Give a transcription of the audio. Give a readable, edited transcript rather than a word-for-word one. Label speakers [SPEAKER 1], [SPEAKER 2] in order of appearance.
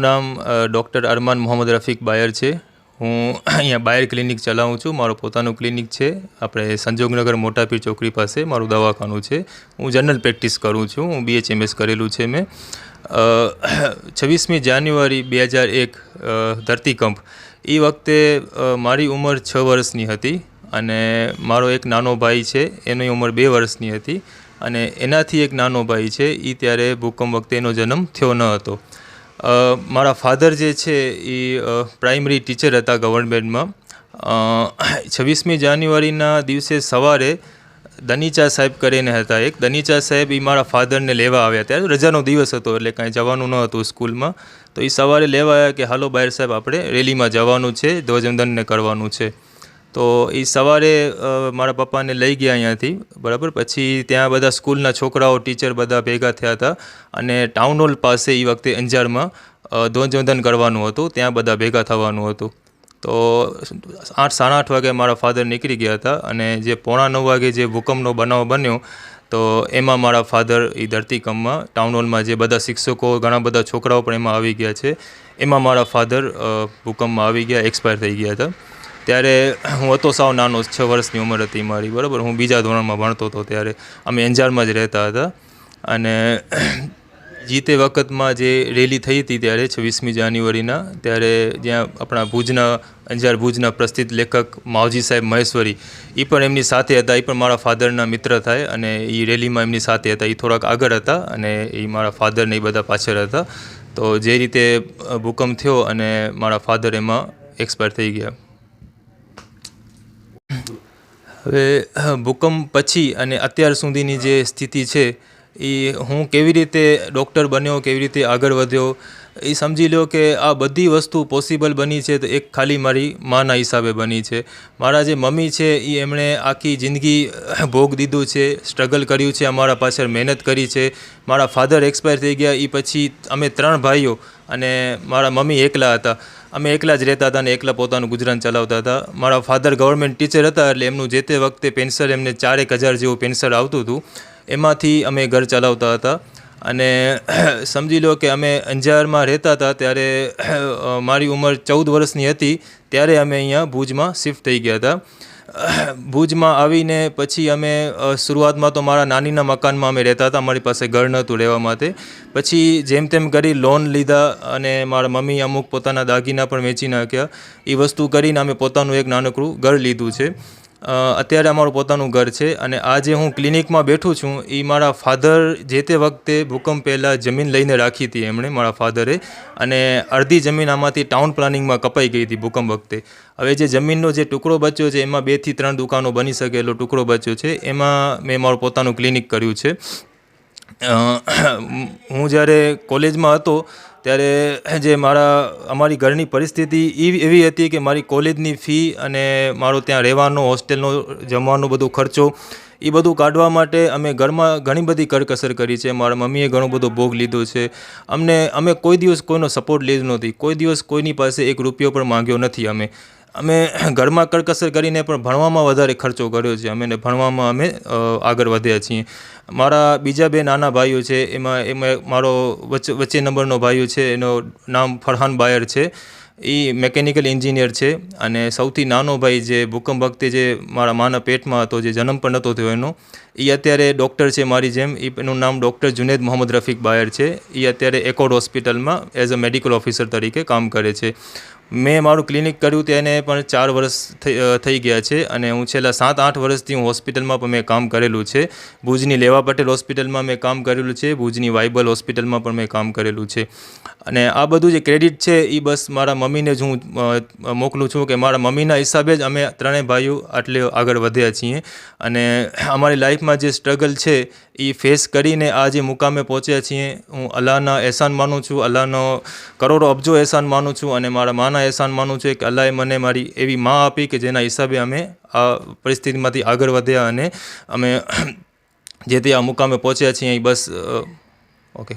[SPEAKER 1] મારું નામ ડૉક્ટર અરમાન મોહમ્મદ રફીક બાયર છે. હું અહીંયા બાયર ક્લિનિક ચલાવું છું. મારું પોતાનું ક્લિનિક છે. આપણે સંજોગનગર મોટાપીર ચોકડી પાસે મારું દવાખાનું છે. હું જનરલ પ્રેક્ટિસ કરું છું. હું BHMS કરેલું છે મેં. 26મી જાન્યુઆરી 2001 ધરતીકંપ એ વખતે મારી ઉંમર 6 વર્ષની હતી અને મારો એક નાનો ભાઈ છે એની ઉંમર 2 વર્ષની હતી અને એનાથી એક નાનો ભાઈ છે એ ત્યારે ભૂકંપ વખતે એનો જન્મ થયો ન હતો. મારા ફાધર જે છે એ પ્રાઇમરી ટીચર હતા ગવર્મેન્ટમાં. 26મી જાન્યુઆરીના દિવસે સવારે દનીચા સાહેબ કરીને હતા એક. દનીચા સાહેબ એ મારા ફાધરને લેવા આવ્યા. ત્યારે રજાનો દિવસ હતો એટલે કાંઈ જવાનું ન હતું સ્કૂલમાં. તો એ સવારે લેવા આવ્યા કે હાલો બાયર સાહેબ આપણે રેલીમાં જવાનું છે, ધ્વજવંદનને કરવાનું છે. તો એ સવારે મારા પપ્પાને લઈ ગયા અહીંયાથી, બરાબર. પછી ત્યાં બધા સ્કૂલના છોકરાઓ ટીચર બધા ભેગા થયા હતા અને ટાઉન હોલ પાસે એ વખતે અંજારમાં ધ્વજવંદન કરવાનું હતું. ત્યાં બધા ભેગા થવાનું હતું. તો 8-8:30 વાગે મારા ફાધર નીકળી ગયા હતા અને જે 8:45 વાગે જે ભૂકંપનો બનાવ બન્યો તો એમાં મારા ફાધર એ ધરતીકંપમાં ટાઉન હોલમાં જે બધા શિક્ષકો, ઘણા બધા છોકરાઓ પણ એમાં આવી ગયા છે. એમાં મારા ફાધર ભૂકંપમાં આવી ગયા, એક્સપાયર થઈ ગયા હતા. ત્યારે હું હતો સાવ નાનો, 6 વર્ષની ઉંમર હતી મારી, બરાબર. હું બીજા ધોરણમાં ભણતો હતો. ત્યારે અમે અંજારમાં જ રહેતા હતા અને જે તે વખતમાં જે રેલી થઈ હતી ત્યારે 26મી જાન્યુઆરીના, ત્યારે જ્યાં આપણા ભુજના, અંજાર ભુજના પ્રસિદ્ધ લેખક માવજી સાહેબ મહેશ્વરી એ પણ એમની સાથે હતા. એ પણ મારા ફાધરના મિત્ર થાય અને એ રેલીમાં એમની સાથે હતા. એ થોડાક આગળ હતા અને એ મારા ફાધરને એ બધા પાછળ હતા. તો જે રીતે ભૂકંપ થયો અને મારા ફાધર એમાં એક્સપાયર થઈ ગયા. હવે ભૂકંપ પછી અને અત્યાર સુધીની જે સ્થિતિ છે એ હું કેવી રીતે ડૉક્ટર બન્યો, કેવી રીતે આગળ વધ્યો, એ સમજી લો કે આ બધી વસ્તુ પોસિબલ બની છે તો એક ખાલી મારી માના હિસાબે બની છે. મારા જે મમ્મી છે એ એમણે આખી જિંદગી ભોગ દીધું છે, સ્ટ્રગલ કર્યું છે, અમારા પાછળ મહેનત કરી છે. મારા ફાધર એક્સપાયર થઈ ગયા એ પછી અમે 3 ભાઈઓ અને મારા મમ્મી એકલા હતા. અમે એકલા જ રહેતા હતા અને એકલા પોતાનું ગુજરાન ચલાવતા હતા. મારા ફાધર ગવર્મેન્ટ ટીચર હતા એટલે એમનું જે તે વખતે પેન્શન એમને 4-1 હજાર જેવું પેન્શન આવતું હતું. એમાંથી અમે ઘર ચલાવતા હતા અને સમજી લો કે અમે અંજારમાં રહેતા હતા ત્યારે મારી ઉંમર 14 વર્ષની હતી ત્યારે અમે અહીંયા ભુજમાં શિફ્ટ થઈ ગયા હતા. ભુજમાં આવીને પછી અમે શરૂઆતમાં તો મારા નાનીના મકાનમાં અમે રહેતા હતા. અમારી પાસે ઘર નહોતું રહેવા માટે. પછી જેમ તેમ કરી લોન લીધા અને મારા મમ્મી અમુક પોતાના દાગીના પણ વેચી નાખ્યા. એ વસ્તુ કરીને અમે પોતાનું એક નાનકડું ઘર લીધું છે. અત્યારે અમારું પોતાનું ઘર છે અને આ જે હું ક્લિનિકમાં બેઠું છું એ મારા ફાધર જે તે વખતે ભૂકંપ પહેલાં જમીન લઈને રાખી હતી એમણે, મારા ફાધરે, અને અડધી જમીન આમાંથી ટાઉન પ્લાનિંગમાં કપાઈ ગઈ હતી ભૂકંપ વખતે. હવે જે જમીનનો જે ટુકડો બચ્યો છે એમાં 2 થી 3 દુકાનો બની શકે એટલો ટુકડો બચ્યો છે. એમાં મેં મારું પોતાનું ક્લિનિક કર્યું છે. હું જ્યારે કોલેજમાં હતો ત્યારે જે અમારી ઘરની પરિસ્થિતિ એવી હતી કે મારી કોલેજની ફી અને મારો ત્યાં રહેવાનો, હોસ્ટેલનો, જમવાનો બધો ખર્ચો એ બધું કાઢવા માટે અમે ઘરમાં ઘણી બધી કરકસર કરી છે. મારા મમ્મીએ ઘણો બધો ભોગ લીધો છે. અમે કોઈ દિવસ કોઈનો સપોર્ટ લીધો નથી. કોઈ દિવસ કોઈની પાસે 1 રૂપિયો પણ માંગ્યો નથી. અમે ઘરમાં કરકસર કરીને પણ ભણવામાં વધારે ખર્ચો કર્યો છે. ભણવામાં અમે આગળ વધ્યા છીએ. મારા બીજા 2 નાના ભાઈઓ છે એમાં મારો વચ્ચે નંબરનો ભાઈઓ છે, એનું નામ ફરહાન બાયર છે. એ મેકેનિકલ એન્જિનિયર છે અને સૌથી નાનો ભાઈ જે ભૂકંપ વખતે જે મારા માના પેટમાં હતો, જે જન્મ પણ નહોતો થયો એનો, એ અત્યારે ડૉક્ટર છે મારી જેમ. એનું નામ ડૉક્ટર જુનેદ મોહમ્મદ રફીક બાયર છે. એ અત્યારે એકોર્ડ હોસ્પિટલમાં એઝ અ મેડિકલ ઓફિસર તરીકે કામ કરે છે. મેં મારું ક્લિનિક કર્યું તેને પણ 4 વર્ષ થઈ ગયા છે અને હું છેલ્લા 7-8 વર્ષથી હું હોસ્પિટલમાં પણ મેં કામ કરેલું છે. ભુજની લેવા પટેલ હોસ્પિટલમાં મેં કામ કરેલું છે. ભુજની વાઇબલ હોસ્પિટલમાં પણ મેં કામ કરેલું છે. અને આ બધું જે ક્રેડિટ છે એ બસ મારા મમ્મીને જ હું મોકલું છું કે મારા મમ્મીના હિસાબે જ અમે 3 ભાઈઓ આટલે આગળ વધ્યા છીએ. અને અમારી લાઈફમાં જે સ્ટ્રગલ છે એ ફેસ કરીને આ જે મુકામે પહોંચ્યા છીએ, હું અલ્લાહના એહસાન માનું છું, અલ્લાહનો કરોડો અબજો એહસાન માનું છું અને મારા માના એહસાન માનું છું કે અલ્લાહે મને મારી એવી માં આપી કે જેના હિસાબે અમે આ પરિસ્થિતિમાંથી આગળ વધ્યા અને અમે જે તે આ મુકામે પહોંચ્યા છીએ. બસ